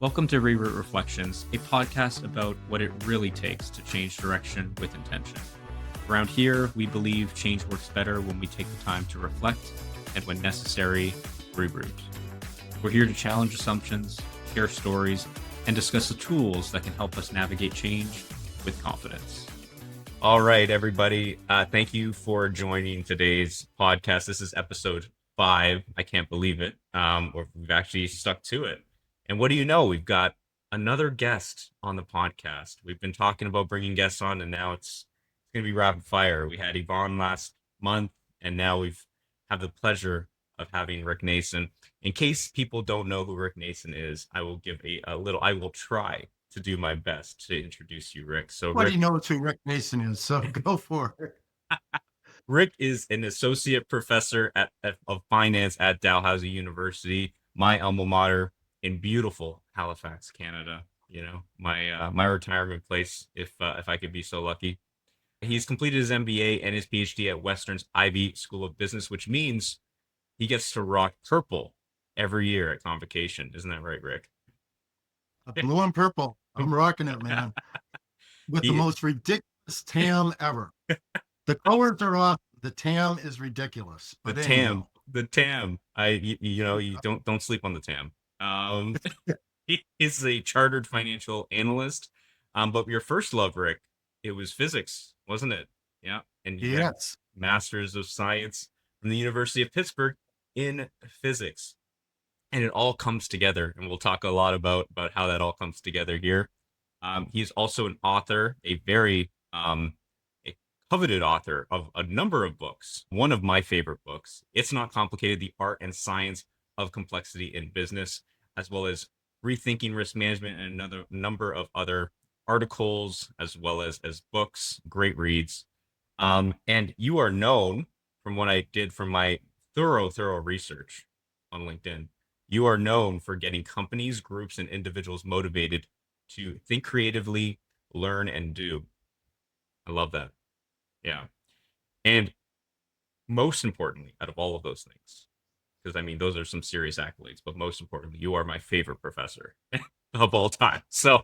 Welcome to Reroute Reflections, a podcast about what it really takes to change direction with intention. Around here, we believe change works better when we take the time to reflect and, when necessary, reroute. We're here to challenge assumptions, share stories, and discuss the tools that can help us navigate change with confidence. All right, everybody. Thank you for joining today's podcast. This is episode 5. I can't believe it. We've actually stuck to it. And what do you know? We've got another guest on the podcast. We've been talking about bringing guests on, and now it's going to be rapid fire. We had Yvonne last month, and now we've have the pleasure of having Rick Nason. In case people don't know who Rick Nason is, I will give I will try to do my best to introduce you, Rick. So What do Rick, you know who Rick Nason is? So go for it. Rick is an associate professor of finance at Dalhousie University, my alma mater in beautiful Halifax, Canada. You know, my retirement place, if I could be so lucky. He's completed his MBA and his PhD at Western's Ivy School of Business, which means he gets to rock purple every year at convocation. Isn't that right, Rick? Blue and purple. I'm rocking it, man. With the most ridiculous tam ever. The colors are off. The tam is ridiculous. The But tam, anyhow. you don't sleep on the tam. He is a chartered financial analyst. But your first love, Rick, it was physics, wasn't it? Yeah. And you got Yes. Masters of Science from the University of Pittsburgh in physics. And it all comes together. And we'll talk a lot about how that all comes together here. He's also an author, a very a coveted author of a number of books. One of my favorite books, It's Not Complicated, The Art and Science of Complexity in Business, as well as Rethinking Risk Management and another number of other articles, as well as books, great reads. And you are known, from what I did from my thorough research on LinkedIn, you are known for getting companies, groups, and individuals motivated to think creatively, learn, and do. I love that. Yeah. And most importantly, out of all of those things, because I mean, those are some serious accolades, but most importantly, you are my favorite professor of all time. So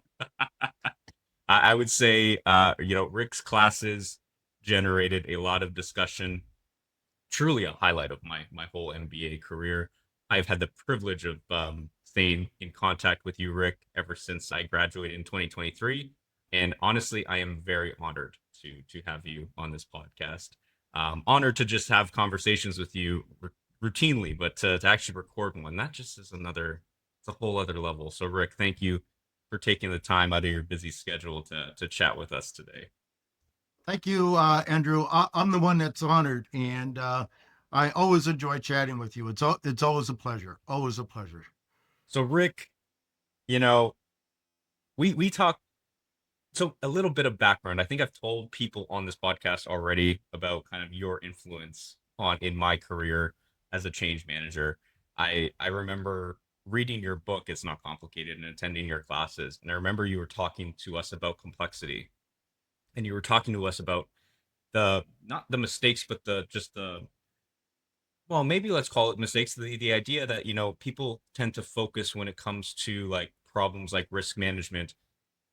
I would say, Rick's classes generated a lot of discussion, truly a highlight of my whole MBA career. I've had the privilege of staying in contact with you, Rick, ever since I graduated in 2023. And honestly, I am very honored to have you on this podcast. Honored to just have conversations with you routinely, but to actually record one, that just is it's a whole other level. So Rick, thank you for taking the time out of your busy schedule to chat with us today. Thank you, Andrew. I'm the one that's honored, and I always enjoy chatting with you. It's always a pleasure. Always a pleasure. So Rick, you know, we talk. So a little bit of background. I think I've told people on this podcast already about kind of your influence in my career as a change manager. I remember reading your book, It's Not Complicated, and attending your classes. And I remember you were talking to us about complexity. And you were talking to us about not the mistakes, but well, maybe let's call it mistakes. The idea that, people tend to focus when it comes to like problems like risk management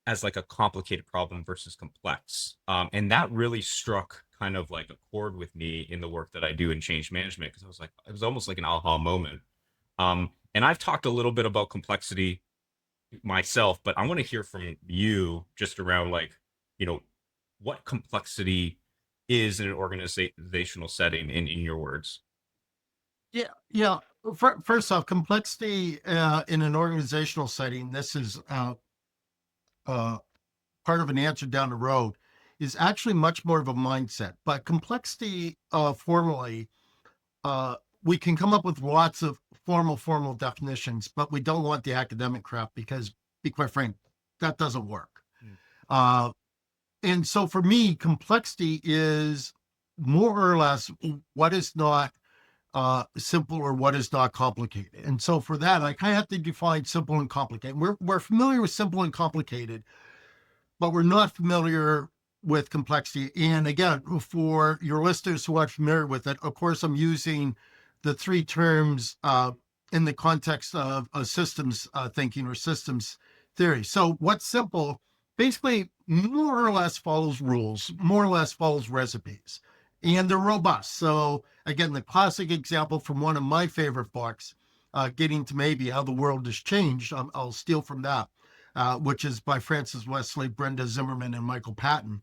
as like a complicated problem versus complex. And that really struck kind of like a chord with me in the work that I do in change management, because it was almost like an aha moment. And I've talked a little bit about complexity myself, but I want to hear from you just around like, what complexity is in an organizational setting in your words. Yeah. First off, complexity in an organizational setting, this is part of an answer down the road, is actually much more of a mindset. But complexity formally, we can come up with lots of formal definitions, but we don't want the academic crap because, be quite frank, that doesn't work. And so for me, complexity is more or less what is not simple or what is not complicated. And so for that, I kind of have to define simple and complicated. We're familiar with simple and complicated, but we're not familiar with complexity. And again, for your listeners who aren't familiar with it, of course, I'm using the three terms in the context of systems thinking or systems theory. So what's simple basically more or less follows rules, more or less follows recipes, and they're robust. So again, the classic example from one of my favorite books, Getting to Maybe How the World Has Changed, I'll steal from that, which is by Francis Wesley, Brenda Zimmerman, and Michael Patton.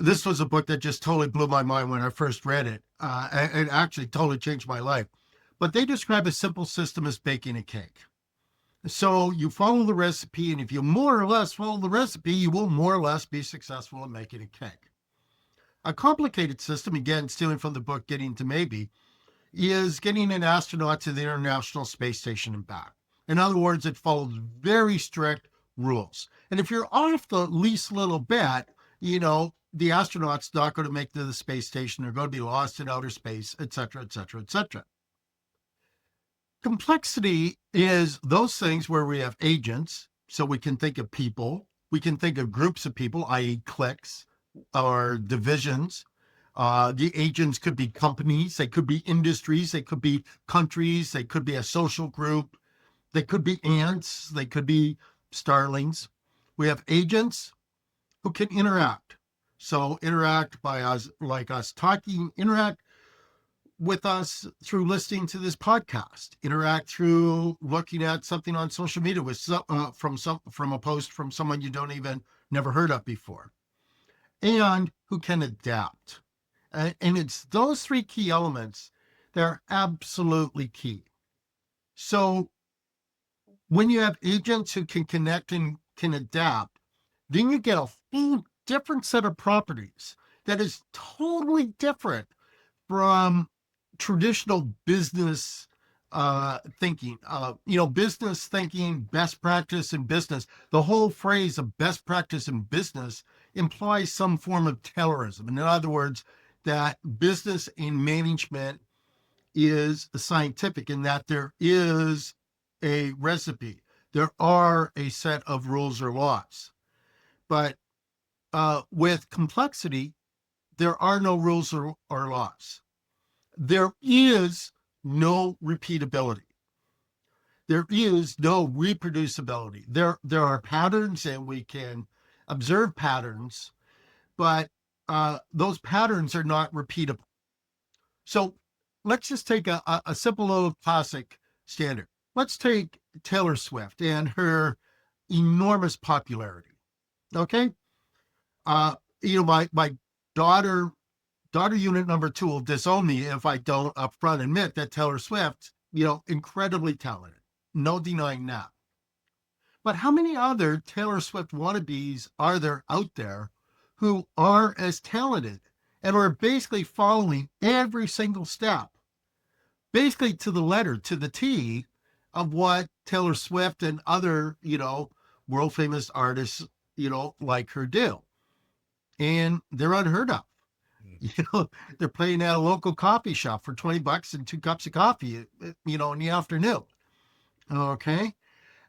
This was a book that just totally blew my mind when I first read it. It actually totally changed my life. But they describe a simple system as baking a cake. So you follow the recipe, and if you more or less follow the recipe, you will more or less be successful in making a cake. A complicated system, again, stealing from the book Getting to Maybe, is getting an astronaut to the International Space Station and back. In other words, it follows very strict rules. And if you're off the least little bit, the astronaut's not going to make it to the space station. They're going to be lost in outer space, et cetera, et cetera, et cetera. Complexity is those things where we have agents. So we can think of people. We can think of groups of people, i.e. cliques or divisions. The agents could be companies. They could be industries. They could be countries. They could be a social group. They could be ants. They could be starlings. We have agents who can interact. So interact by us, like us talking, interact with us through listening to this podcast, interact through looking at something on social media with from a post from someone you don't even never heard of before, and who can adapt. And it's those three key elements that are absolutely key. So when you have agents who can connect and can adapt, then you get a whole different set of properties that is totally different from traditional business thinking. Business thinking, best practice in business. The whole phrase of best practice in business implies some form of Taylorism. In other words, that business and management is scientific in that there is a recipe. There are a set of rules or laws. But with complexity, there are no rules or laws. There is no repeatability. There is no reproducibility. There are patterns, and we can observe patterns, but those patterns are not repeatable. So let's just take a simple little classic standard. Let's take Taylor Swift and her enormous popularity. Okay. My daughter unit number 2 will disown me if I don't upfront admit that Taylor Swift, incredibly talented. No denying that. But how many other Taylor Swift wannabes are there out there who are as talented and are basically following every single step, basically to the letter, to the T of what Taylor Swift and other, world famous artists, like her do? And they're unheard of. They're playing at a local coffee shop for $20 and 2 cups of coffee, in the afternoon. Okay.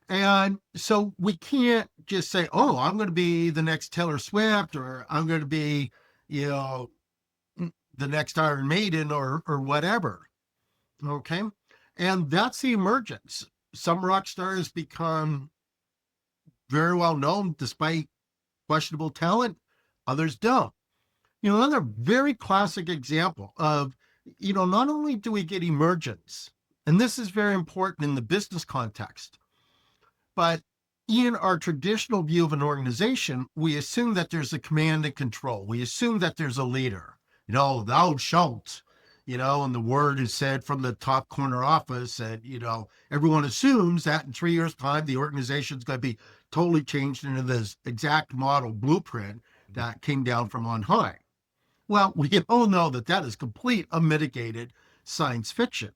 And so we can't just say, oh, I'm going to be the next Taylor Swift, or I'm going to be, the next Iron Maiden or whatever. Okay. And that's the emergence. Some rock stars become very well known despite questionable talent. Others don't. Another very classic example of, not only do we get emergence, and this is very important in the business context, but in our traditional view of an organization, we assume that there's a command and control. We assume that there's a leader, thou shalt, and the word is said from the top corner office. And, everyone assumes that in 3 years' time, the organization is going to be totally changed into this exact model blueprint that came down from on high. Well, we all know that is complete unmitigated science fiction.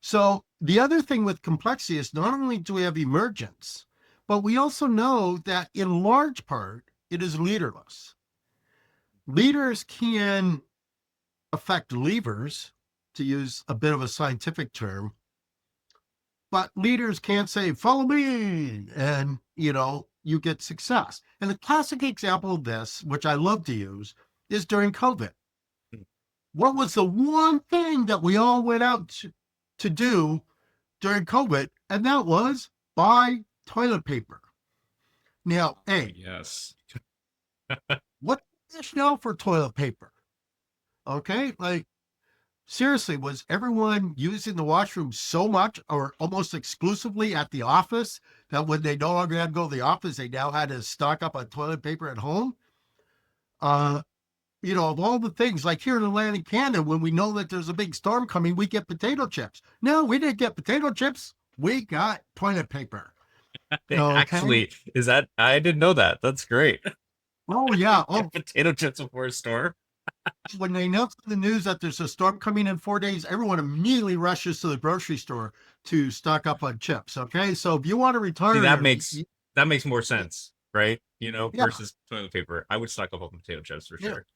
So the other thing with complexity is not only do we have emergence, but we also know that in large part, it is leaderless. Leaders can affect levers, to use a bit of a scientific term, but leaders can't say, follow me, and, you get success. And the classic example of this, which I love to use, is during COVID. What was the one thing that we all went out to do during COVID, and that was buy toilet paper. Now, Oh, hey, yes. what is now for toilet paper? Okay, like seriously, was everyone using the washroom so much or almost exclusively at the office that when they no longer had to go to the office, they now had to stock up on toilet paper at home? Uh, of all the things like here in Atlantic Canada, when we know that there's a big storm coming, we get potato chips. No, we didn't get potato chips. We got toilet paper. Okay. Actually, is that I didn't know that. That's great. Oh yeah. Get Oh, potato chips before a storm. when they announce in the news that there's a storm coming in 4 days, everyone immediately rushes to the grocery store to stock up on chips. Okay, so if you want to See, retire, that makes more sense, right? yeah, Versus toilet paper. I would stock up on potato chips for yeah. sure.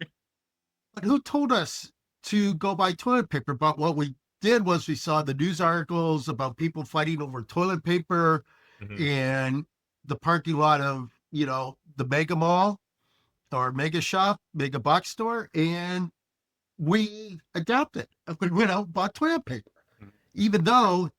But who told us to go buy toilet paper? But what we did was we saw the news articles about people fighting over toilet paper Hmm. in the parking lot of the mega mall or mega shop, mega box store, and we adapted. We went out and bought toilet paper, even though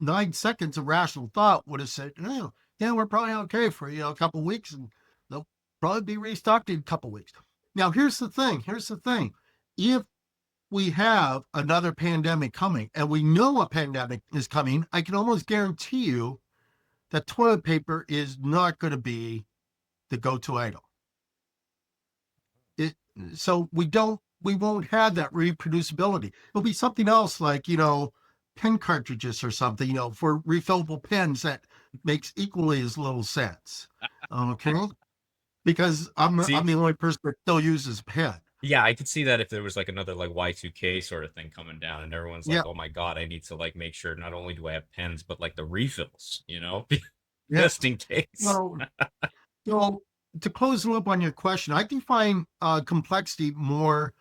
9 seconds of rational thought would have said, "Oh, yeah, we're probably okay for a couple of weeks, and they'll probably be restocked in a couple of weeks." Now, here's the thing. Here's the thing. If we have another pandemic coming, and we know a pandemic is coming, I can almost guarantee you that toilet paper is not going to be the go-to item. It so we won't have that reproducibility. It'll be something else like pen cartridges or something for refillable pens that makes equally as little sense. Okay, because I'm See, the only person that still uses a pen. yeah, I could see that if there was like another like Y2K sort of thing coming down and everyone's like, Yeah, "Oh my God, I need to like make sure not only do I have pens, but like the refills, yeah. just in case." Well, so to close the loop on your question, I define complexity more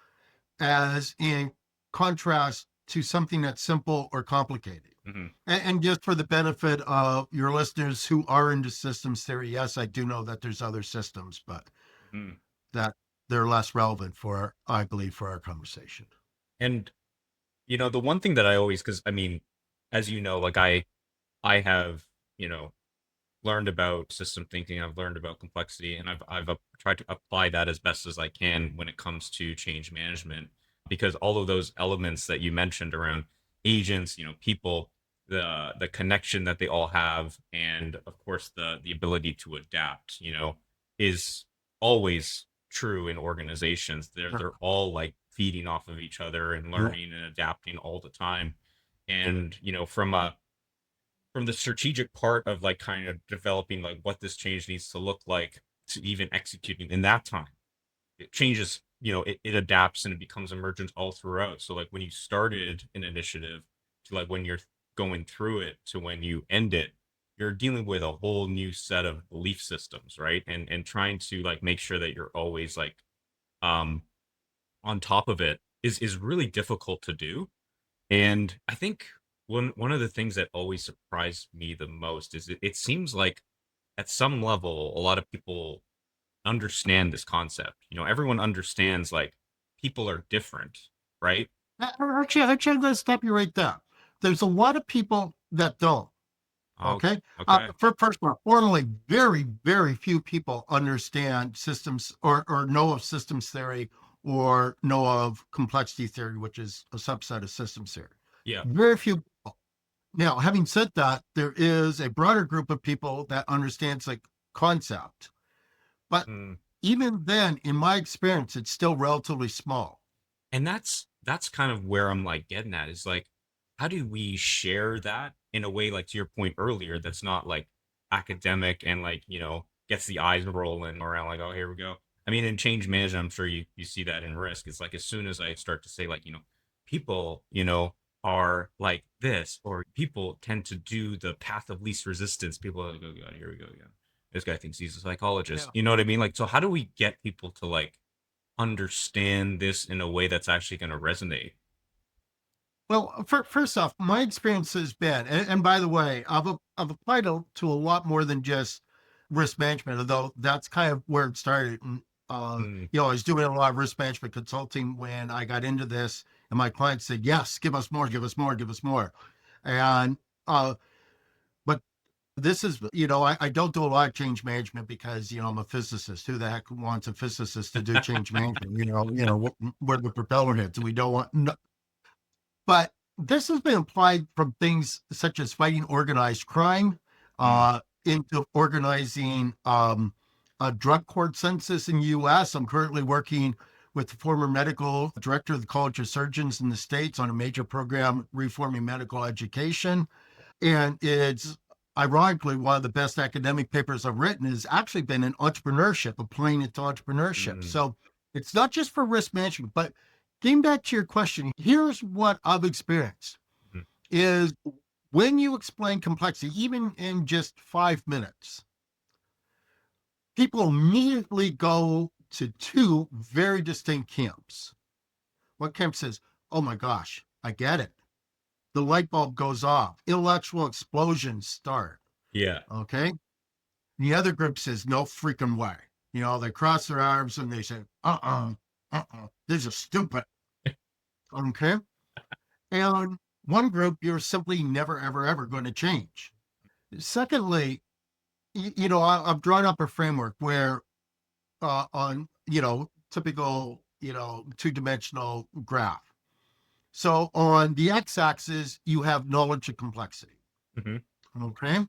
as in contrast to something that's simple or complicated. Hmm. And just for the benefit of your listeners who are into systems theory, yes, I do know that there's other systems, but Hmm. that they're less relevant for, I believe, for our conversation. And the one thing that I always, because I mean, as you know, like I have, you know, learned about system thinking. I've learned about complexity, and I've tried to apply that as best as I can when it comes to change management. Because all of those elements that you mentioned around agents, people, the connection that they all have, and of course the ability to adapt, is always true in organizations. They're all like feeding off of each other and Yeah. learning and adapting all the time. And from the strategic part of like kind of developing like what this change needs to look like to even executing in that time, it changes, it adapts and it becomes emergent all throughout. So like when you started an initiative to like when you're going through it to when you end it, you're dealing with a whole new set of belief systems, right? And trying to like make sure that you're always like um on top of it is really difficult to do. And I think one of the things that always surprised me the most is it seems like at some level a lot of people understand this concept. Everyone understands like people are different, right? Actually, I'm going to stop you right there. There's a lot of people that don't. Oh, Okay. okay. First of all, formally, very, very few people understand systems or know of systems theory or know of complexity theory, which is a subset of systems theory. Yeah. Very few people. Now, having said that, there is a broader group of people that understands the concept. But Mm. even then, in my experience, it's still relatively small. And that's kind of where I'm like getting at is like how do we share that in a way like to your point earlier that's not like academic and like gets the eyes rolling around like, oh, here we go. I mean, in change management, I'm sure you see that in risk. It's like as soon as I start to say like, people are like this, or people tend to do the path of least resistance, people are like, oh God, here we go again, this guy thinks he's a psychologist, Yeah. you know what I mean? Like, so how do we get people to like understand this in a way that's actually going to resonate? Well, first off, my experience has been, and by the way, I've applied to a lot more than just risk management, although that's kind of where it started. And, Mm, I was doing a lot of risk management consulting when I got into this, and my clients said, "Yes, give us more, give us more, give us more." And but this is, I don't do a lot of change management because, I'm a physicist. Who the heck wants a physicist to do change management? Where the propeller hits. We don't want, no, but this has been applied from things such as fighting organized crime, Mm, into organizing a drug court census in the U.S. I'm currently working with the former medical director of the College of Surgeons in the States on a major program reforming medical education. And it's ironically one of the best academic papers I've written has actually been in entrepreneurship, applying it to entrepreneurship. mm, So it's not just for risk management, but getting back to your question, here's what I've experienced mm, is when you explain complexity, even in just 5 minutes, people immediately go to two very distinct camps. One camp says, oh my gosh, I get it. The light bulb goes off, intellectual explosions start. yeah. Okay. The other group says, no freaking way. They cross their arms and they say, this is stupid. Okay. And one group, you're simply never, ever, ever going to change. Secondly, I've drawn up a framework where on, typical, two-dimensional graph. So on the x-axis, you have knowledge of complexity. Hmm. Okay.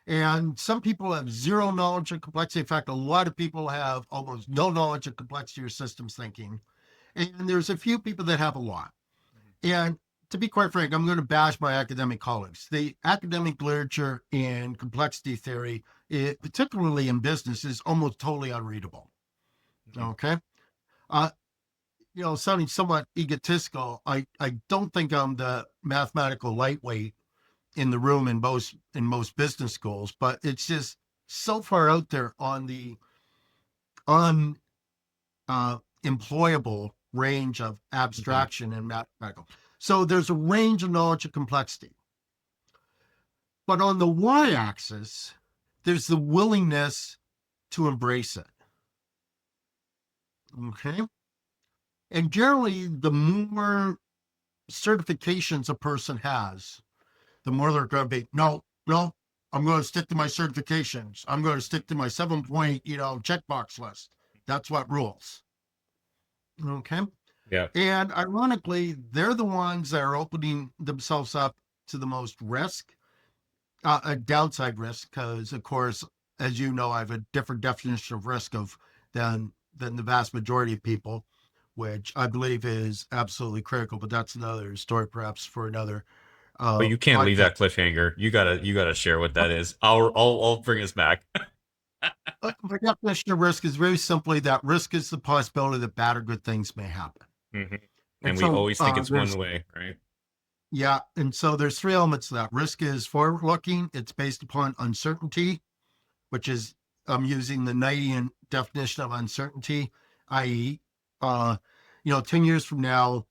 And some people have zero knowledge of complexity. In fact, a lot of people have almost no knowledge of complexity or systems thinking. And there's a few people that have a lot. And to be quite frank, I'm going to bash my academic colleagues. The academic literature in complexity theory, particularly in business, is almost totally unreadable. Hmm. Okay. Uh, sounding somewhat egotistical, I don't think I'm the mathematical lightweight in the room in most business schools, but it's just so far out there on the un employable range of Hmm. abstraction and mathematical. So there's a range of knowledge of complexity. But on the y-axis, there's the willingness to embrace it. Okay. And generally, the more certifications a person has, the more they're going to be, no, no, I'm going to stick to my certifications. I'm going to stick to my 7 point, checkbox list. That's what rules. Okay. Yeah. And ironically, they're the ones that are opening themselves up to the most risk, a downside risk, because of course, as you know, I have a different definition of risk of than the vast majority of people, which I believe is absolutely critical. But that's another story, perhaps for another But you can't leave podcast. that cliffhanger. You gotta share what that is. I'll bring us back. My definition of risk is very simply that risk is the possibility that bad or good things may happen. Hmm. And And we so always think it's one there's way, right? yeah, and so there's three elements to that. Risk is forward looking. It's based upon uncertainty, which is I'm using the Knightian definition of uncertainty, i.e., 10 years from now,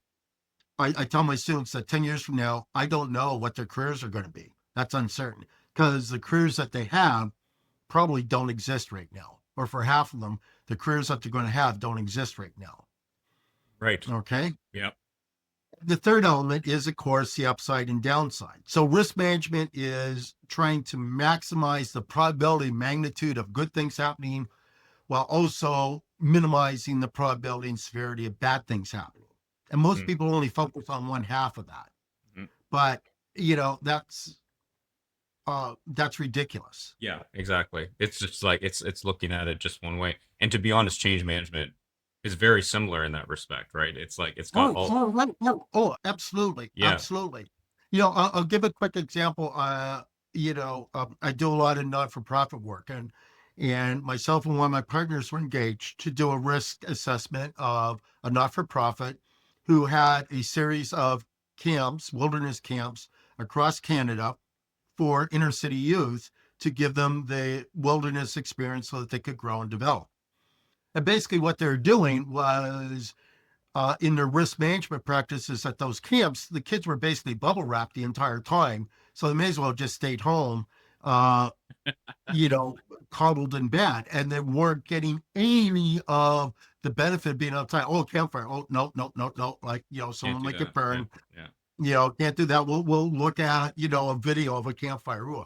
I tell my students that 10 years from now, I don't know what their careers are going to be. That's uncertain because the careers that they have probably don't exist right now. Or for half of them, the careers that they're going to have don't exist right now. Right. Okay. Yeah. The third element is, of course, the upside and downside. So risk management is trying to maximize the probability magnitude of good things happening while also minimizing the probability and severity of bad things happening. And most people only focus on one half of that. Mm-hmm. But, that's ridiculous. Yeah, exactly. It's just like it's looking at it just one way. And to be honest, change management is very similar in that respect, right? It's like it's got all. Right. No. Oh, absolutely. Yeah. Absolutely. I'll give a quick example. I do a lot of not-for-profit work, and myself and one of my partners were engaged to do a risk assessment of a not-for-profit who had a series of camps, wilderness camps across Canada for inner city youth to give them the wilderness experience so that they could grow and develop. And basically, what they're doing was in their risk management practices at those camps, the kids were basically bubble wrapped the entire time. So they may as well have just stayed home, uh, you know, coddled in bed, and they weren't getting any of the benefit of being outside. Oh, campfire. Oh, no, no, no, no. Like, Can't someone do might get that. Yeah. burned. Yeah. Can't do that. We'll look at, a video of a campfire. Ooh,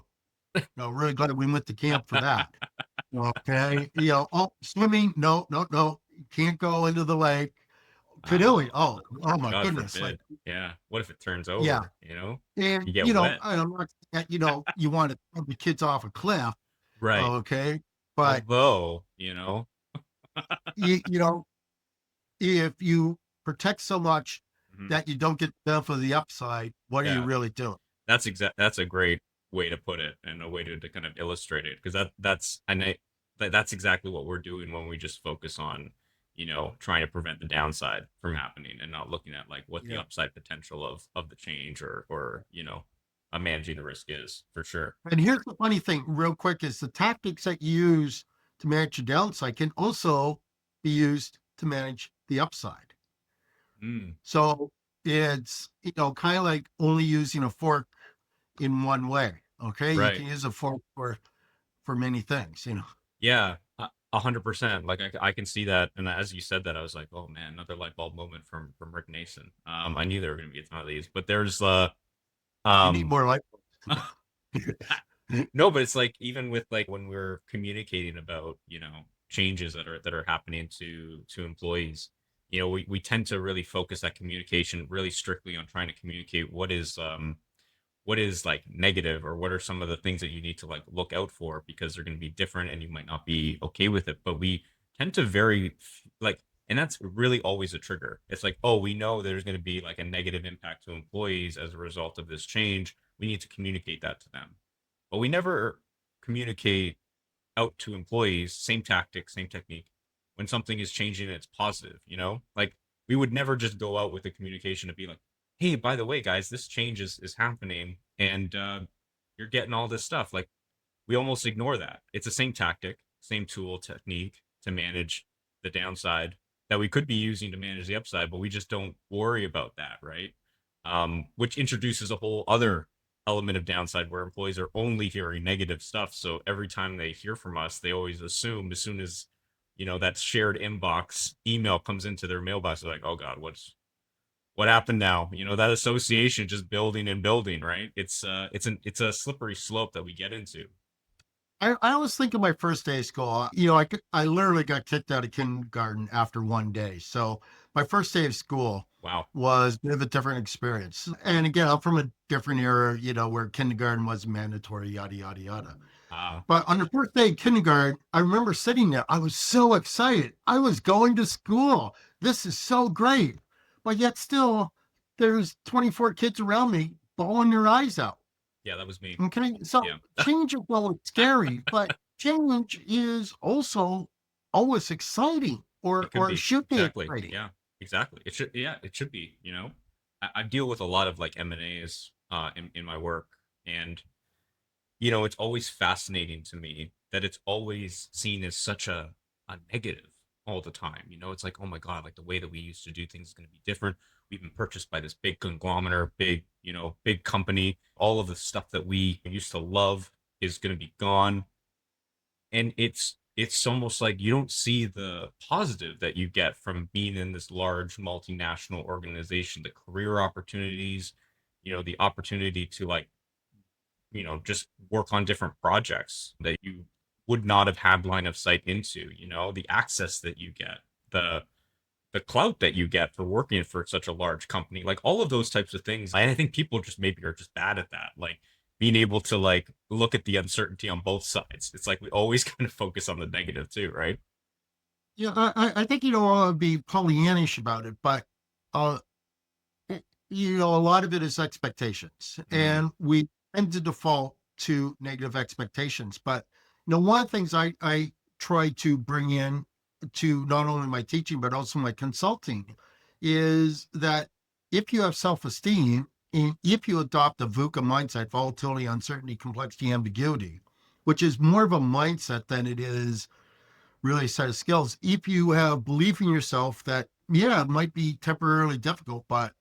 really glad we went to camp for that. Okay. Oh, swimming. No, no, no. You can't go into the lake. Canoeing. Oh, Oh my God goodness. Like, forbid. Yeah. What if it turns yeah. over? And, You get wet. I'm not, you want to throw the kids off a cliff. Right. Okay. But, Although, you know, if you protect so much mhm, that you don't get the benefit of the upside, what are you yeah, really doing? that's a great way to put it and a way to kind of illustrate it because that's exactly what we're doing when we just focus on, trying to prevent the downside from happening and not looking at like what the Yeah. upside potential of the change or managing the risk is for sure. And here's the funny thing, real quick, is the tactics that you use to manage the downside can also be used to manage the upside. Mm, So it's, kind of like only using a fork in one way. Okay. You right. can use a fork for many things. Yeah, 100%. Like I can see that, and as you said that, I was like, oh man, another light bulb moment from Rick Nason. I knew there were going to be a ton of these, but there's You need um more light. no, but it's like even with like when we're communicating about changes that are happening to employees, we tend to really focus that communication really strictly on trying to communicate what is like negative or what are some of the things that you need to like look out for because they're going to be different and you might not be okay with it, but we tend to very like, and that's really always a trigger. It's like, oh, we know there's going to be like a negative impact to employees as a result of this change. We need to communicate that to them, but we never communicate out to employees same tactic, same technique when something is changing and it's positive, like we would never just go out with a communication to be like, hey, by the way, guys, this change is happening and you're getting all this stuff. Like we almost ignore that. It's the same tactic, same tool technique to manage the downside that we could be using to manage the upside, but we just don't worry about that, right? Which introduces a whole other element of downside where employees are only hearing negative stuff. So every time they hear from us, they always assume as soon as that shared inbox email comes into their mailbox, they're like, oh God, what happened now? That association just building and building, right? It's a slippery slope that we get into. I always think of my first day of school. I literally got kicked out of kindergarten after one day. So my first day of school Wow. was a bit of a different experience. And again, I'm from a different era, where kindergarten was mandatory, yada, yada, yada. Uh, But on the first day of kindergarten, I remember sitting there. I was so excited. I was going to school. This is so great. But yet still, there's 24 kids around me bawling their eyes out. yeah, that was me. Okay. So Yeah, change is, well, it's scary, but change is also always exciting, or it could it be should be exactly. exciting. Yeah, exactly. It should. Yeah, it should be. I deal with a lot of like M&As in my work, and it's always fascinating to me that it's always seen as such a negative all the time. It's like, oh my God, like the way that we used to do things is going to be different. We've been purchased by this big conglomerate, big company. All of the stuff that we used to love is going to be gone. And it's almost like you don't see the positive that you get from being in this large multinational organization, the career opportunities, the opportunity to like just work on different projects that you would not have had line of sight into, the access that you get, the clout that you get for working for such a large company, like all of those types of things. And I think people just maybe are just bad at that. Like being able to like look at the uncertainty on both sides. It's like we always kind of focus on the negative too, right? Yeah, I think you don't want to be Pollyannish about it, but uh, a lot of it is expectations, Mm, and we tend to default to negative expectations. But one of the things I try to bring in to not only my teaching but also my consulting is that if you have self-esteem and if you adopt a VUCA mindset, volatility, uncertainty, complexity, ambiguity, which is more of a mindset than it is really a set of skills. If you have belief in yourself that, yeah, it might be temporarily difficult, but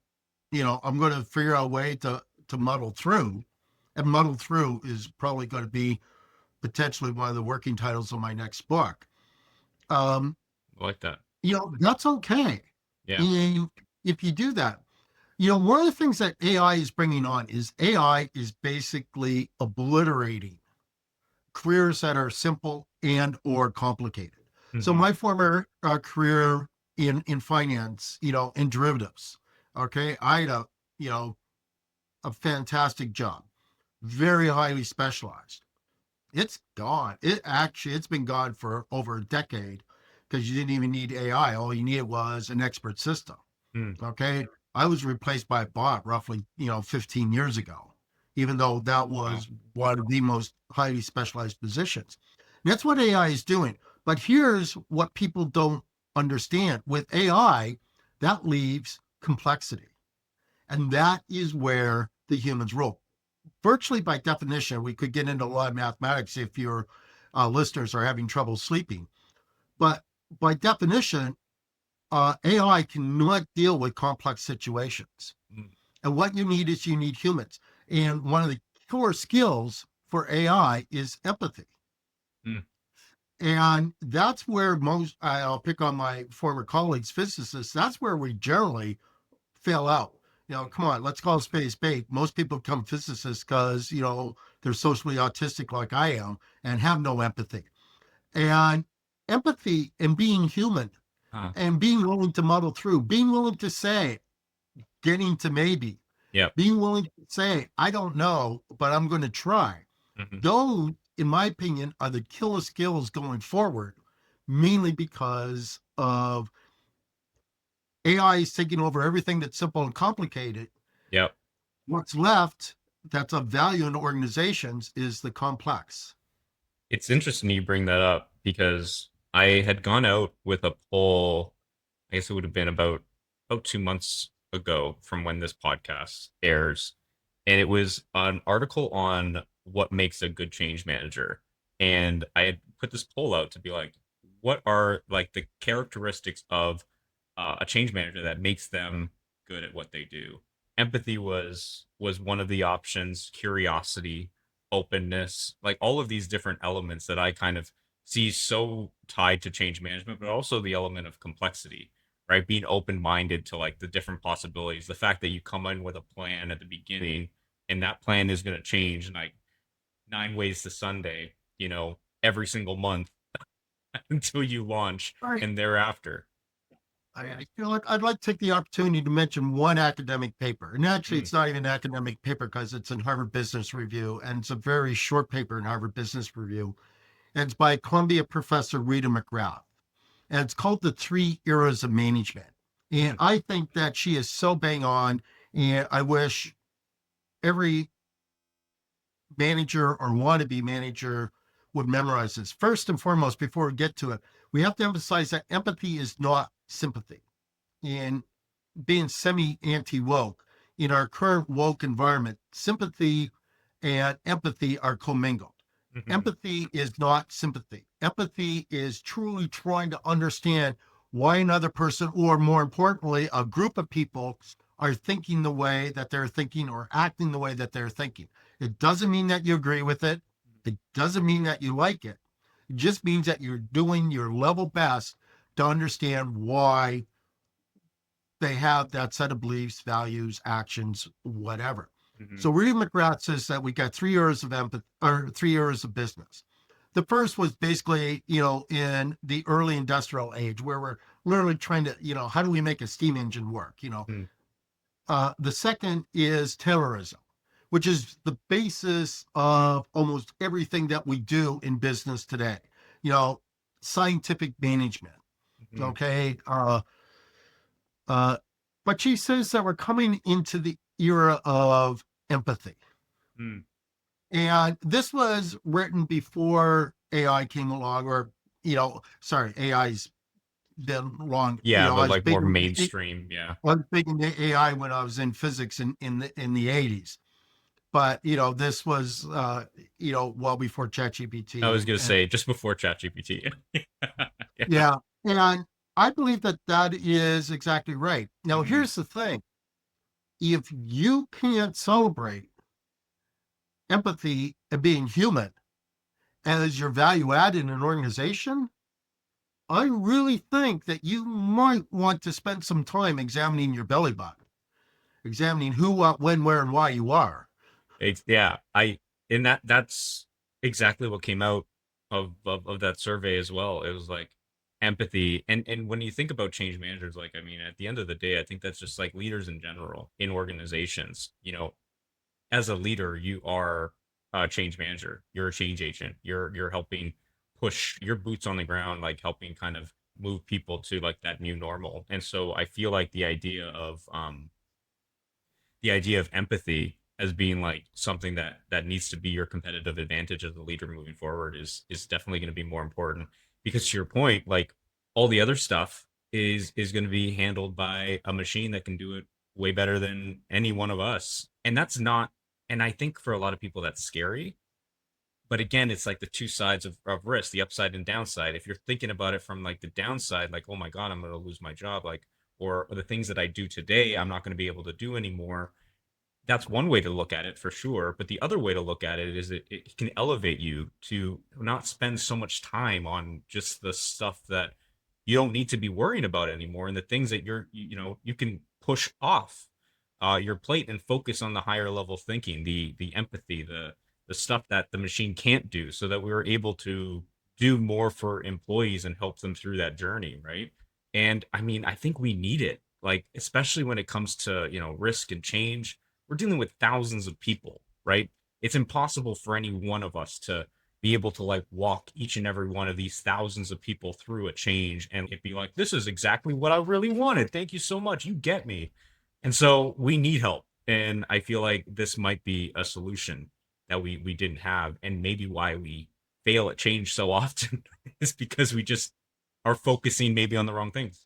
I'm going to figure out a way to muddle through. And muddle through is probably going to be potentially one of the working titles of my next book. Um, I like that. that's okay. Yeah. And if you do that, One of the things that AI is bringing on is AI is basically obliterating careers that are simple and or complicated. So Hmm. my former career in finance, in derivatives, okay, I had you know, a fantastic job, very highly specialized. It's gone. It's been gone for over a decade because you didn't even need AI. All you needed was an expert system. Mm. Okay. I was replaced by a bot roughly, 15 years ago, even though that Wow. was one of the most highly specialized positions. And that's what AI is doing. But here's what people don't understand with AI, that leaves complexity. And that is where the humans rule. Virtually by definition, we could get into a lot of mathematics if your listeners are having trouble sleeping. But by definition, AI cannot deal with complex situations. Mm. And what you need humans. And one of the core skills for AI is empathy. Mm. And that's where I'll pick on my former colleagues, physicists, that's where we generally fail out. Come on, let's call space bait. Most people become physicists because, they're socially autistic like I am and have no empathy. And empathy and being human Huh. and being willing to muddle through, being willing to say, getting to maybe, Yep. being willing to say, I don't know, but I'm going to try. Hmm. Those, in my opinion, are the killer skills going forward, mainly because of AI is taking over everything that's simple and complicated. Yep. What's left that's of value in organizations is the complex. It's interesting you bring that up because I had gone out with a poll. I guess it would have been about 2 months ago from when this podcast airs, and it was an article on what makes a good change manager. And I had put this poll out to be like, what are like the characteristics of a change manager that makes them good at what they do? Empathy was one of the options. Curiosity, openness, like all of these different elements that I kind of see so tied to change management, but also the element of complexity, right? Being open minded to like the different possibilities, the fact that you come in with a plan at the beginning and that plan is going to change in like 9 ways to Sunday, every single month until you launch All right. and thereafter. I feel like I'd like to take the opportunity to mention one academic paper. And actually, Mm. it's not even an academic paper because it's in Harvard Business Review. And it's a very short paper in Harvard Business Review. And it's by Columbia professor Rita McGrath. And it's called The Three Eras of Management. And Mm. I think that she is so bang on. And I wish every manager or wannabe manager would memorize this. First and foremost, before we get to it, we have to emphasize that empathy is not sympathy. And being semi anti woke, in our current woke environment, sympathy and empathy are commingled. Hmm. Empathy is not sympathy. Empathy is truly trying to understand why another person, or more importantly, a group of people, are thinking the way that they're thinking or acting the way that they're thinking. It doesn't mean that you agree with it. It doesn't mean that you like it. It just means that you're doing your level best to understand why they have that set of beliefs, values, actions, whatever. Hmm. So Reed McGrath says that we got 3 years of empathy or 3 years of business. The first was basically, in the early industrial age where we're literally trying to, how do we make a steam engine work? Mm. The second is terrorism, which is the basis of almost everything that we do in business today. You know, scientific management. Hmm. Okay. Uh, but she says that we're coming into the era of empathy. Mm. And this was written before AI came along, or, sorry, AI's been long. Yeah, I but was like more big, mainstream. Yeah. I was big in AI when I was in physics in the 80s. But, this was, well before I ChatGPT. was And, gonna and say just before ChatGPT. Yeah. yeah. And I believe that that is exactly right. Now, Hmm. here's the thing. If you can't celebrate empathy and being human as your value add in an organization, I really think that you might want to spend some time examining your belly button. examining who, what, when, where, and why you are. Yeah, and that's exactly what came out of that survey as well. It was like empathy, and when you think about change managers, like I mean, at the end of the day, I think that's just like leaders in general in organizations. You know, as a leader, you are a change manager. You're a change agent. You're helping push your boots on the ground, like helping kind of move people to like that new normal. And so I feel like the idea of empathy as being like something that needs to be your competitive advantage as a leader moving forward is definitely going to be more important, because to your point, like all the other stuff is going to be handled by a machine that can do it way better than any one of us. And that's not, and I think for a lot of people that's scary. But again, it's like the two sides of risk, the upside and downside. If you're thinking about it from like the downside, like, oh my God, I'm going to lose my job, like, or the things that I do today, I'm not going to be able to do anymore. That's one way to look at it for sure. But the other way to look at it is it can elevate you to not spend so much time on just the stuff that you don't need to be worrying about anymore, and the things that you can push off your plate and focus on the higher level thinking, the empathy, the stuff that the machine can't do, so that we're able to do more for employees and help them through that journey, right? And I mean, I think we need it, like especially when it comes to risk and change. We're dealing with thousands of people, right? It's impossible for any one of us to be able to like walk each and every one of these thousands of people through a change and it be like, this is exactly what I really wanted. Thank you so much. You get me. And so we need help. And I feel like this might be a solution that we didn't have. And maybe why we fail at change so often is because we just are focusing maybe on the wrong things.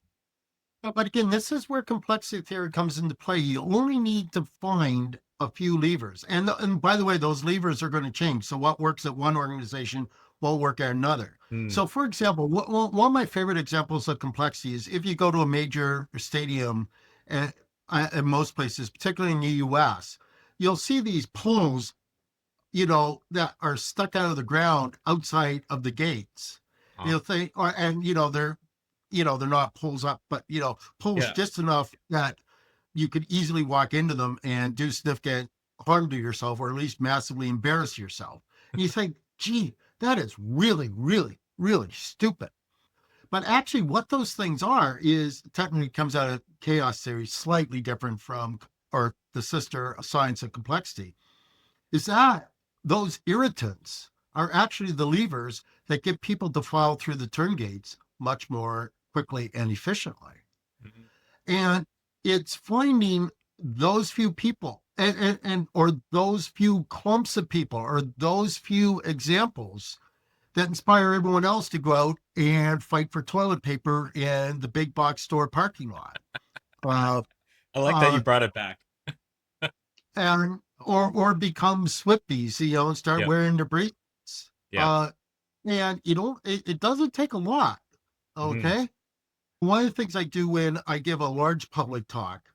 But again, this is where complexity theory comes into play. You only need to find a few levers. And by the way, those levers are going to change. So what works at one organization won't work at another. Hmm. So for example, one of my favorite examples of complexity is if you go to a major stadium in most places, particularly in the US, you'll see these poles, that are stuck out of the ground outside of the gates. Uh, And they're not pulls up, but pulls yeah. just enough that you could easily walk into them and do significant harm to yourself, or at least massively embarrass yourself. And you think, gee, that is really, really, really stupid. But actually, what those things are is technically comes out of chaos theory, slightly different from, or the sister science of complexity, is that those irritants are actually the levers that get people to file through the turn gates much more quickly and efficiently. Mhm. And it's finding those few people and or those few clumps of people or those few examples that inspire everyone else to go out and fight for toilet paper in the big box store parking lot. Uh, I like that you uh, brought it back. and or become Swifties, and start Yep. wearing the briefs. Yeah. Uh, and it doesn't take a lot. Hmm. Okay. One of the things I do when I give a large public talk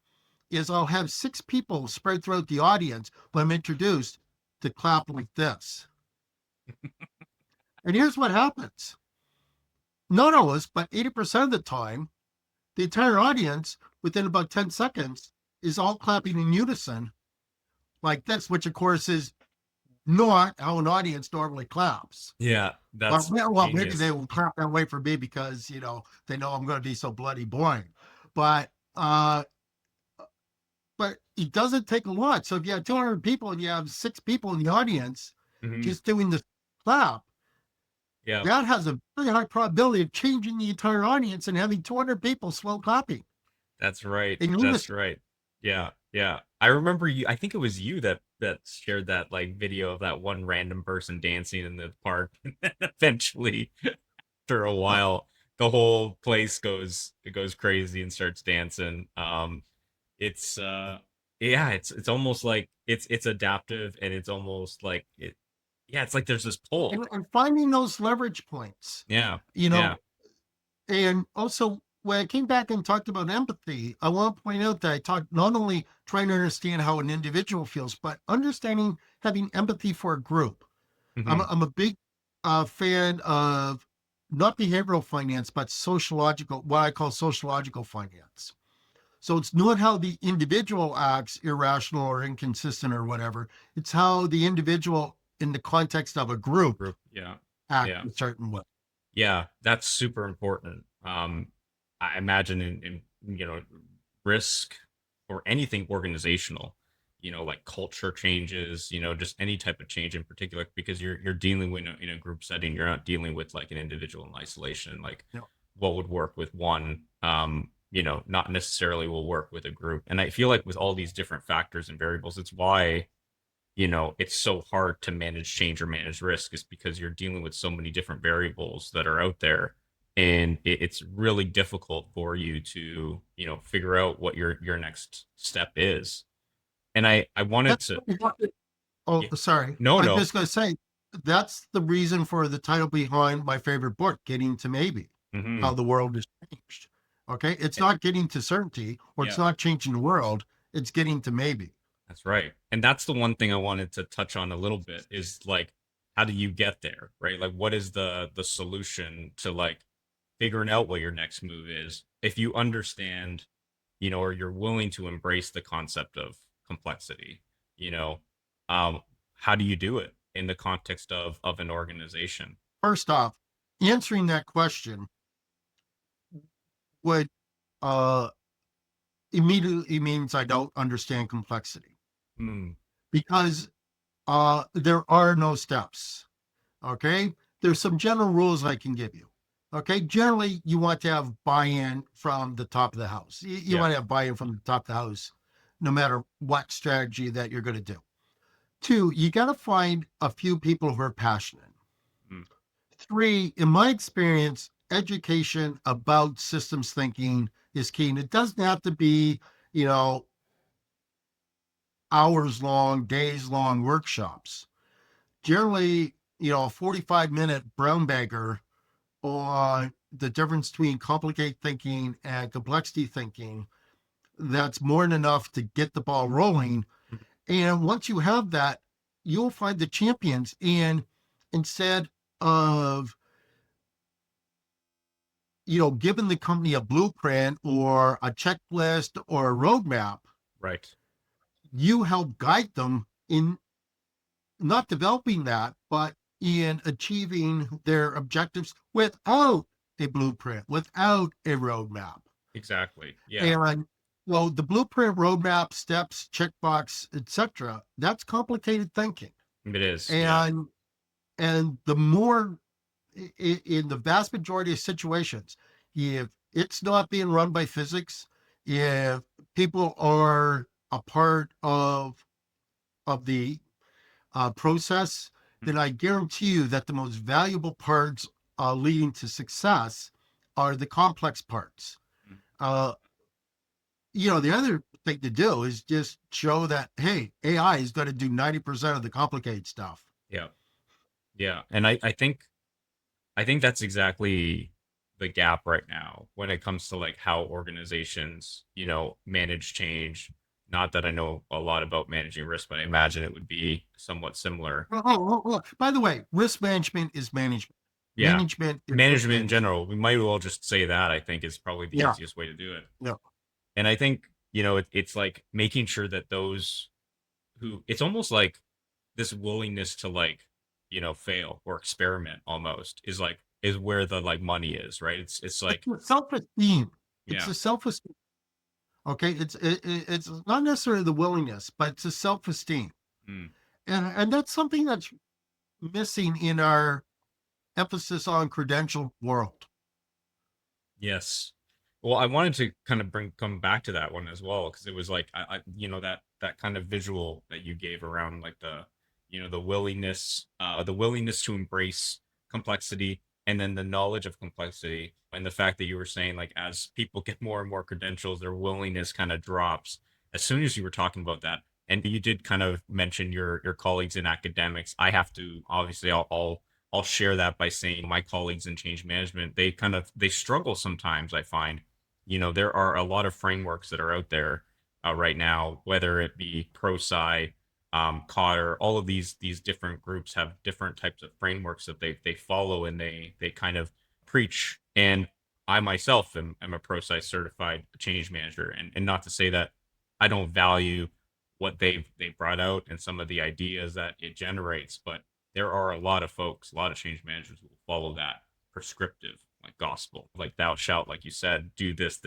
is I'll have six people spread throughout the audience when I'm introduced to clap like this. And here's what happens. Not always, but 80% of the time, the entire audience within about 10 seconds is all clapping in unison like this, which of course is not how an audience normally claps. Yeah, that's Well, maybe they genius. will clap that way for me because, they know I'm going to be so bloody boring. But, uh, but it doesn't take a lot. So if you have 200 people and you have six people in the audience Hmm. just doing the clap, Yeah, that has a very high probability of changing the entire audience and having 200 people slow clapping that's right. in That's unison. right. Yeah, yeah. I remember you. I think it was you that shared that like video of that one random person dancing in the park, and then eventually, after a while, the whole place goes crazy and starts dancing. It's yeah, it's almost like it's adaptive, and it's almost like it. Yeah, it's like there's this pull. And finding those leverage points, Yeah, you yeah. know, and also when I came back and talked about empathy, I want to point out that I talked not only trying to understand how an individual feels, but understanding having empathy for a group. I'm Hmm. I'm a big fan of not behavioral finance, but sociological, what I call sociological finance. So it's not how the individual acts irrational or inconsistent or whatever. It's how the individual in the context of a group Group. Yeah. act Yeah. a certain way. Yeah, that's super important. I imagine risk or anything organizational, like culture changes, just any type of change in particular, because you're dealing with in a group setting. You're not dealing with like an individual in isolation. Like You know, what would work with one, not necessarily will work with a group. And I feel like with all these different factors and variables, it's why it's so hard to manage change or manage risk is because you're dealing with so many different variables that are out there. And it's really difficult for you to, figure out what your next step is. And I wanted that's to, oh, yeah, sorry. no, I'm no. just going to say that's the reason for the title behind my favorite book, Getting to Maybe, Hmm. How the World is Changed. Okay. It's not getting to certainty or it's Yeah, not changing the world. It's getting to maybe. that's right. And that's the one thing I wanted to touch on a little bit is like, how do you get there, right? Like, what is the solution to like figuring out what your next move is if you understand, or you're willing to embrace the concept of complexity, you know, um, how do you do it in the context of an organization? First off, answering that question would uh, immediately means I don't understand complexity Mm, because there are no steps. Okay. There's some general rules I can give you. Okay. Generally, you want to have buy in from the top of the house. You yeah. want to have buy in from the top of the house, no matter what strategy that you're going to do. Two, you got to find a few people who are passionate. Mm, Three, in my experience, education about systems thinking is key. And it doesn't have to be, you know, hours long, days long workshops. Generally, a 45-minute brown bagger on the difference between complicated thinking and complexity thinking, that's more than enough to get the ball rolling. mm, And once you have that, you'll find the champions. And instead of, giving the company a blueprint or a checklist or a roadmap, right. you help guide them in not developing that, but in achieving their objectives without a blueprint, without a roadmap. Exactly. Yeah. And well, the blueprint, roadmap, steps, checkbox, etc., that's complicated thinking. It is. Yeah. And the more in the vast majority of situations, if it's not being run by physics, if people are a part of the process, Mm, then I guarantee you that the most valuable parts leading to success are the complex parts. mm, Uh, the other thing to do is just show that, hey, AI is going to do 90% of the complicated stuff. yeah. Yeah. And I think that's exactly the gap right now when it comes to like how organizations, manage change. Not that I know a lot about managing risk, but I imagine it would be somewhat similar. By the way, risk management is management. Yeah. Management is risk Management in management. general, we might well just say that, I think is probably the Yeah. easiest way to do it. Yeah. And I think, it's like making sure that those who it's almost like this willingness to like, fail or experiment almost is where the like money is, right? It's like, It's self-esteem. It's yeah. a self-esteem. Okay. It's not necessarily the willingness, but it's a self-esteem. Mm. And that's something that's missing in our emphasis on credential world. Yes. Well, I wanted to kind of come back to that one as well because it was like that kind of visual that you gave around like the willingness to embrace complexity and then the knowledge of complexity and the fact that you were saying like as people get more and more credentials, their willingness kind of drops. As soon as you were talking about that, and you did kind of mention your colleagues in academics, I have to obviously I'll share that by saying my colleagues in change management, they struggle sometimes, I find. There are a lot of frameworks that are out there right now, whether it be ProSci, Cotter, all of these different groups have different types of frameworks that they follow and they kind of preach. And I myself am a ProSci certified change manager, and not to say that I don't value what they brought out and some of the ideas that it generates, but there are a lot of folks, a lot of change managers who will follow that prescriptive like gospel, like thou shalt, like you said, do this,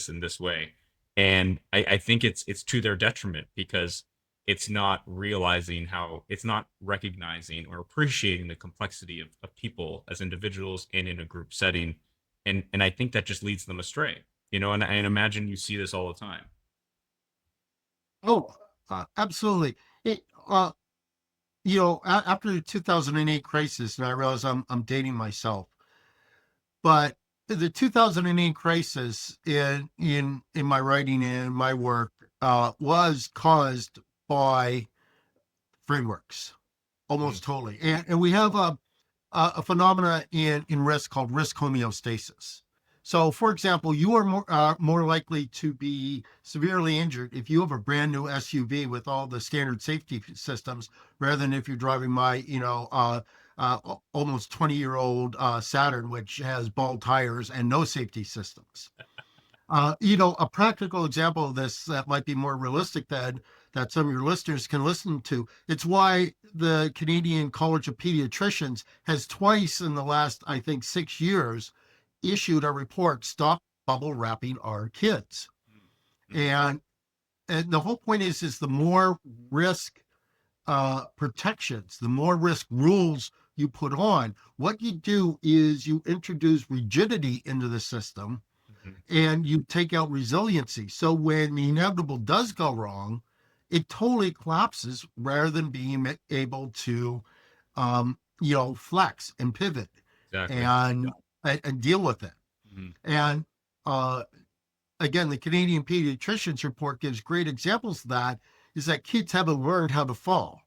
in this way. And I think it's to their detriment because it's not realizing how it's not recognizing or appreciating the complexity of people as individuals and in a group setting. And I think that just leads them astray, and I imagine you see this all the time. Oh, absolutely. It, after the 2008 crisis, and I realize I'm dating myself, but the 2008 crisis in my writing and my work was caused by frameworks Mm, almost totally, and we have a phenomena in risk called risk homeostasis. So, for example, you are more likely to be severely injured if you have a brand new SUV with all the standard safety systems, rather than if you're driving my, almost 20-year-old Saturn, which has bald tires and no safety systems. A practical example of this that might be more realistic that some of your listeners can listen to. It's why the Canadian College of Pediatricians has twice in the last, I think, 6 years issued a report, Stop Bubble Wrapping Our Kids. mm, And the whole point is the more risk protections, the more risk rules you put on, what you do is you introduce rigidity into the system mhm. and you take out resiliency. So when the inevitable does go wrong, it totally collapses rather than being able to, flex and pivot Exactly. and and deal with it. Mhm. And uh, again, the Canadian Pediatricians Report gives great examples of that. Is that kids haven't learned how to fall.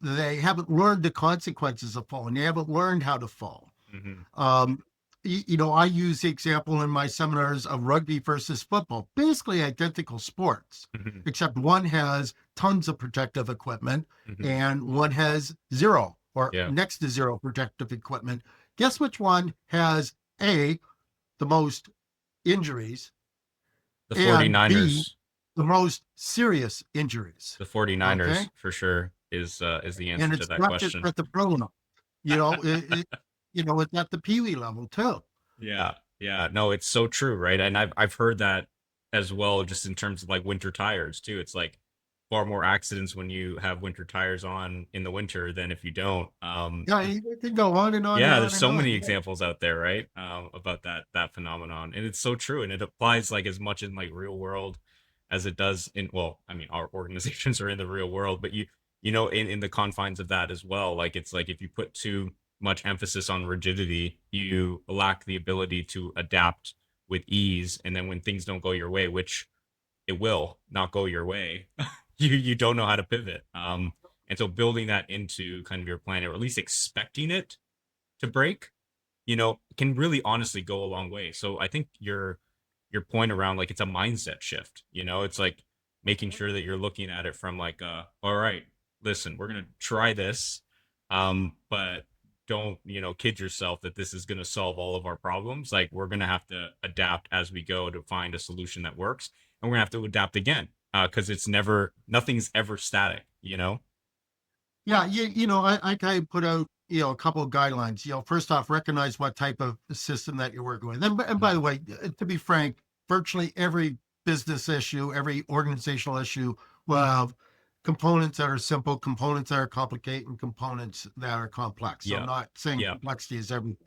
They haven't learned the consequences of falling. They haven't learned how to fall. Mhm. Um, I use the example in my seminars of rugby versus football, basically identical sports, Mhm. except one has tons of protective equipment Mhm. and one has zero or Yeah. next to zero protective equipment. Guess which one has A, the most injuries, The and B, 49ers, the most serious injuries? the 49ers Okay. for sure is the And answer to it's that not just question. at the pro level, it's at the Pee Wee level too. Yeah. Yeah. No, it's so true, right? And I've heard that as well, just in terms of like winter tires too. It's like far more accidents when you have winter tires on in the winter than if you don't. Yeah, you can go on and on and Yeah, there's on and so on. many examples out there, right? About that phenomenon, and it's so true, and it applies like as much in like real world as it does in, well, I mean, our organizations are in the real world, but in the confines of that as well. Like it's like if you put too much emphasis on rigidity, you lack the ability to adapt with ease, and then when things don't go your way, which it will not go your way, you don't know how to pivot. And so building that into kind of your plan, or at least expecting it to break, can really honestly go a long way. So I think your point around like it's a mindset shift, it's like making sure that you're looking at it from like all right, listen, we're gonna try this. But don't, kid yourself that this is gonna solve all of our problems. Like we're gonna have to adapt as we go to find a solution that works, and we're gonna have to adapt again. Because nothing's ever static. Yeah, I kind of put out, a couple of guidelines. First off, recognize what type of system that you're working with. And by Mhm. the way, to be frank, virtually every business issue, every organizational issue will have components that are simple, components that are complicated, and components that are complex. So I'm Yeah. not saying Yeah. complexity is everything.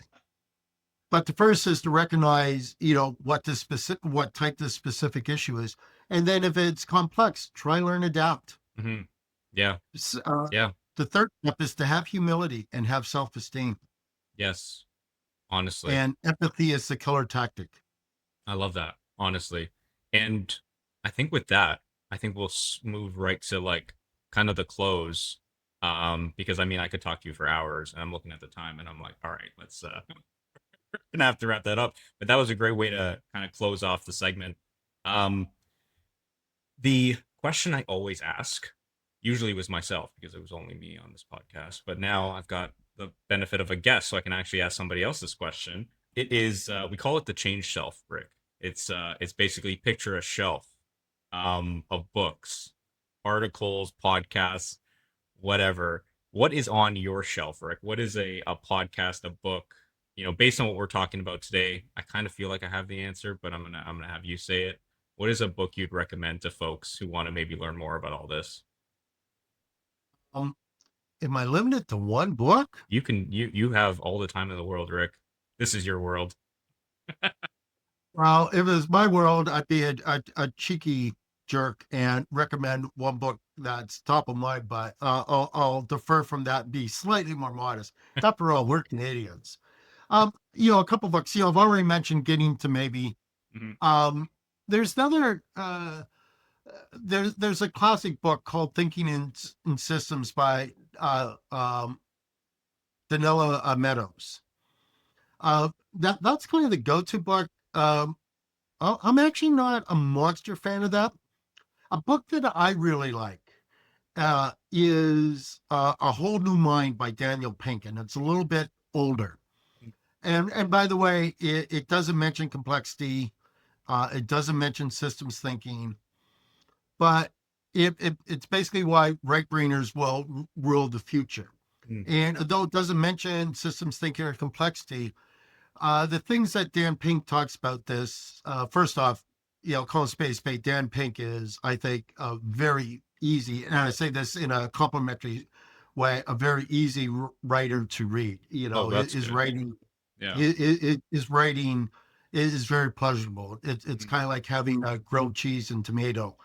But the first is to recognize, what type the specific issue is. And then if it's complex, try, learn, adapt. Hmm. Yeah. S- Uh, Yeah. the third step is to have humility and have self-esteem. Yes. Honestly. And empathy is the killer tactic. I love that, honestly. And I think with that, I think we'll move right to like kind of the close. Because I mean, I could talk to you for hours, and I'm looking at the time, and I'm like, all right, let's gonna have to wrap that up. But that was a great way to kind of close off the segment. Um, the question I always ask, usually was myself because it was only me on this podcast, but now I've got the benefit of a guest, so I can actually ask somebody else this question. It is we call it the change shelf, Rick. It's basically picture a shelf of books, articles, podcasts, whatever. What is on your shelf, Rick? What is a podcast, a book? Based on what we're talking about today, I kind of feel like I have the answer, but I'm gonna have you say it. What is a book you'd recommend to folks who want to maybe learn more about all this? Um, am I limited to one book? You have all the time in the world, Rick. This is your world. Well, if it was my world, I'd be a cheeky jerk and recommend one book that's top of mind, but I'll defer from that and be slightly more modest. After all, we're Canadians. A couple books. I've already mentioned getting to maybe. Mhm. Um, there's another. There's a classic book called Thinking in Systems by Danila Meadows. That's kind of the go-to book. I'm actually not a monster fan of that. A book that I really like is A Whole New Mind by Daniel Pink, and it's a little bit older. And by the way, it doesn't mention complexity. It doesn't mention systems thinking, but it's basically why right-brainers will rule the future. Mm. And although it doesn't mention systems thinking or complexity, the things that Dan Pink talks about this, first off, call space bait. Dan Pink is, I think, a very easy, and I say this in a complimentary way, a very easy writer to read. Oh, that's His good. writing, Yeah. his writing is very pleasurable. It's Mm. kind of like having a grilled cheese and tomato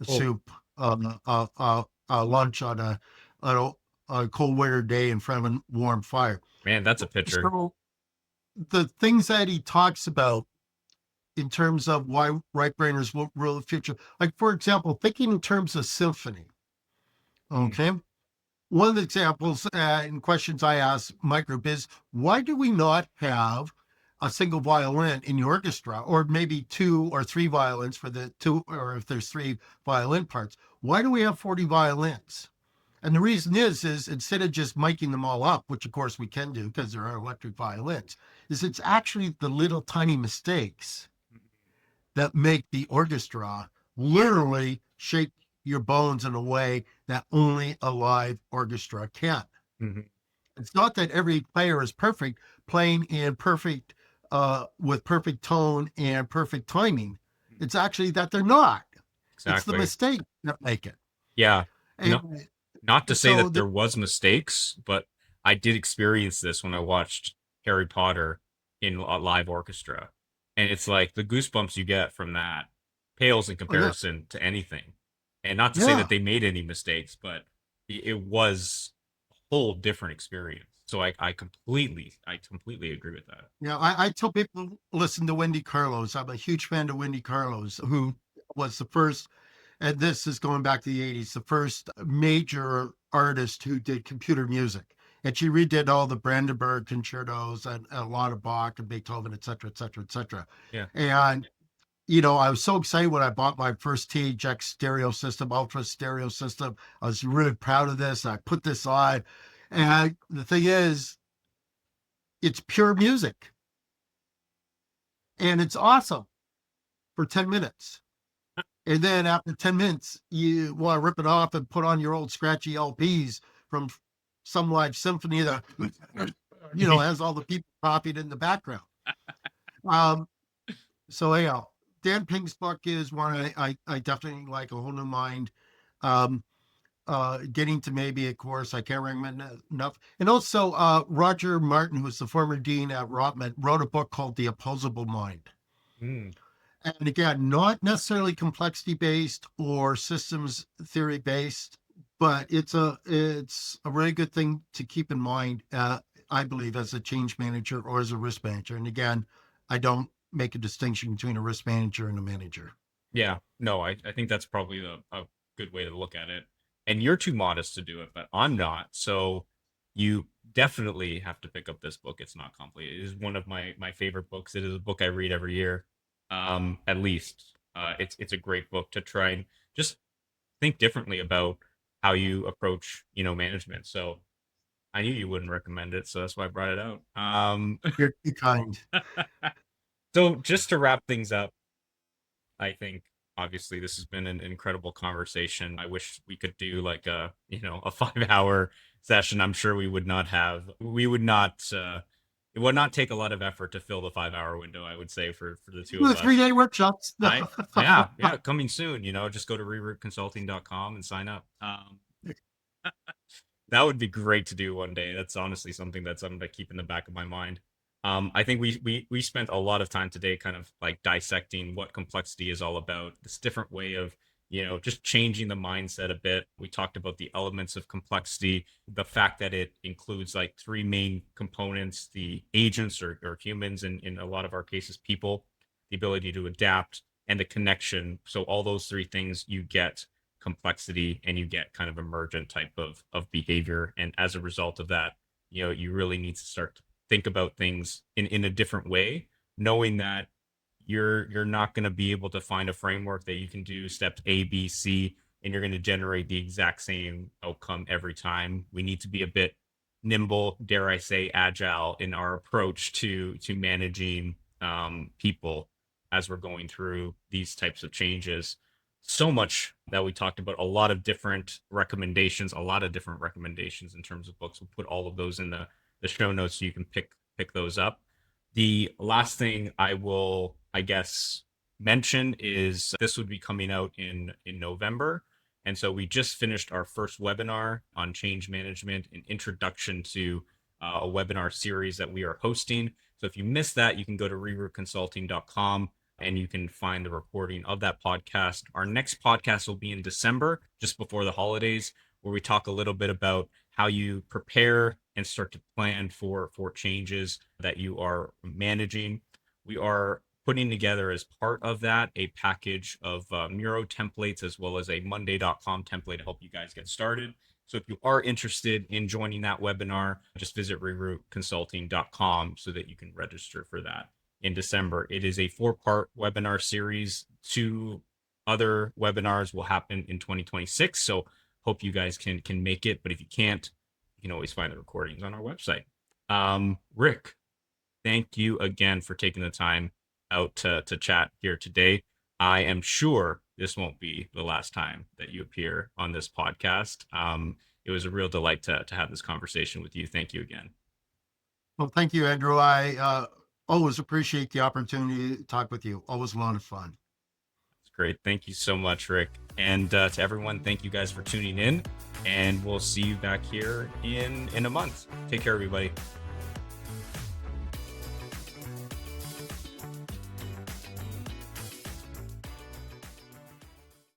Oh, soup, lunch on a cold winter day in front of a warm fire. man, that's a picture. So the things that he talks about in terms of why right brainers will rule the future, like for example, thinking in terms of symphony. Mm. Okay. One of the examples and questions I ask my group is why do we not have a single violin in the orchestra, or maybe two or three violins for the two, or if there's three violin parts? Why do we have 40 violins? And the reason is instead of just miking them all up, which of course we can do because there are electric violins, is it's actually the little tiny mistakes that make the orchestra literally shake your bones in a way that only a live orchestra can. Mhm. It's not that every player is perfect, playing in perfect, with perfect tone and perfect timing. It's actually that they're not. It's the Exactly. mistake that make it. Yeah. No, And not to say so that the, there was mistakes, but I did experience this when I watched Harry Potter in a live orchestra. And it's like the goosebumps you get from that pales in oh yeah, comparison to anything. And not to say that yeah. they made any mistakes, but it was a whole different experience. So I completely agree with that. Yeah, I tell people listen to Wendy Carlos. I'm a huge fan of Wendy Carlos, who was the first, and this is going back to the 80s, the first major artist who did computer music. And she redid all the Brandenburg concertos and a lot of Bach and Beethoven, et cetera, et cetera, et cetera. Yeah. And, I was so excited when I bought my first THX stereo system, ultra stereo system. I was really proud of this. I put this on. And the thing is, it's pure music and it's awesome for 10 minutes. And then after 10 minutes, you want to rip it off and put on your old scratchy LPs from some live symphony that, has all the people copied in the background. Um, so, Dan Pink's book is one I definitely like, A Whole New Mind. Um, Getting to Maybe a Course, I can't recommend enough. And also, Roger Martin, who's the former dean at Rotman, wrote a book called The Opposable Mind. Mm. And again, not necessarily complexity based or systems theory based, but it's a really good thing to keep in mind. I believe as a change manager or as a risk manager. And again, I don't make a distinction between a risk manager and a manager. Yeah, no, I think that's probably a good way to look at it. And you're too modest to do it, but I'm not. So you definitely have to pick up this book. It's not complicated. It is one of my favorite books. It is a book I read every year, at least. It's a great book to try and just think differently about how you approach management. So I knew you wouldn't recommend it, so that's why I brought it out. You're too kind. So just to wrap things up, I think obviously this has been an incredible conversation. I wish we could do like a, a 5 hour session. I'm sure we would not, it would not take a lot of effort to fill the 5 hour window, I would say, for the two The of us. 3-day workshops. Yeah, coming soon, just go to rerouteconsulting.com and sign up. That would be great to do one day. That's honestly something that's I'm gonna keep in the back of my mind. I think we spent a lot of time today kind of like dissecting what complexity is all about. This different way of, just changing the mindset a bit. We talked about the elements of complexity, the fact that it includes like three main components: the agents or humans, and in a lot of our cases, people, the ability to adapt, and the connection. So all those three things, you get complexity and you get kind of emergent type of behavior. And as a result of that, you really need to start to think about things in a different way, knowing that you're not going to be able to find a framework that you can do steps A, B, C, and you're going to generate the exact same outcome every time. We need to be a bit nimble, dare I say, agile in our approach to managing people as we're going through these types of changes. So much that we talked about, a lot of different recommendations, in terms of books. We'll put all of those in the show notes so you can pick those up. The last thing I will, I guess, mention is this would be coming out in November. And so we just finished our first webinar on change management, an introduction to a webinar series that we are hosting. So if you missed that, you can go to rerouteconsulting.com and you can find the recording of that podcast. Our next podcast will be in December, just before the holidays, where we talk a little bit about how you prepare and start to plan for changes that you are managing. We are putting together, as part of that, a package of Miro templates as well as a monday.com template to help you guys get started. So if you are interested in joining that webinar, just visit rerouteconsulting.com so that you can register for that in December. It is a 4-part webinar series. 2 other webinars will happen in 2026. So hope you guys can make it. But if you can't, you can always find the recordings on our website. Rick, thank you again for taking the time out to chat here today. I am sure this won't be the last time that you appear on this podcast. It was a real delight to have this conversation with you. Thank you again. Well, thank you, Andrew. I always appreciate the opportunity to talk with you. Always a lot of fun. That's great. Thank you so much, Rick. And to everyone, thank you guys for tuning in. And we'll see you back here in a month. Take care, everybody.